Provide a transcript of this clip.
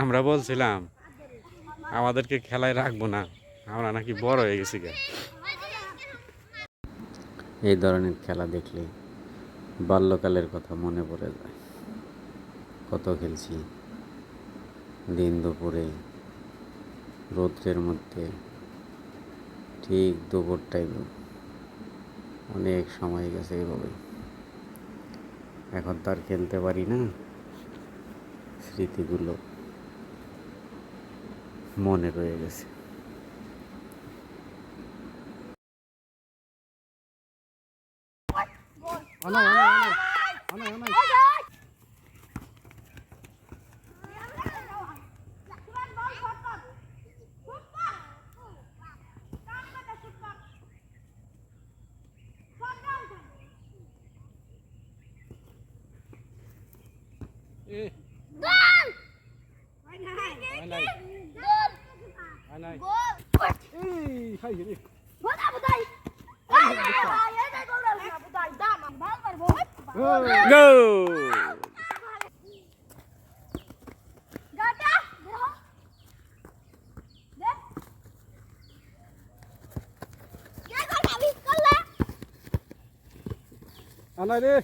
আমরা বলছিলাম আমাদেরকে খেলায় রাখবো না, আমরা নাকি বড় হয়ে গেছি গা। এই ধরনের খেলা দেখলে বাল্যকালের কথা মনে পড়ে যায়। কত খেলছি দিন দুপুরে রৌদ্রের মধ্যে, ঠিক দুপুর টাইমে। অনেক সময় গেছে এইভাবে। এখন তো আর খেলতে পারি না। স্মৃতিগুলো মনে রয়ে গেছে। Go! Anai đi.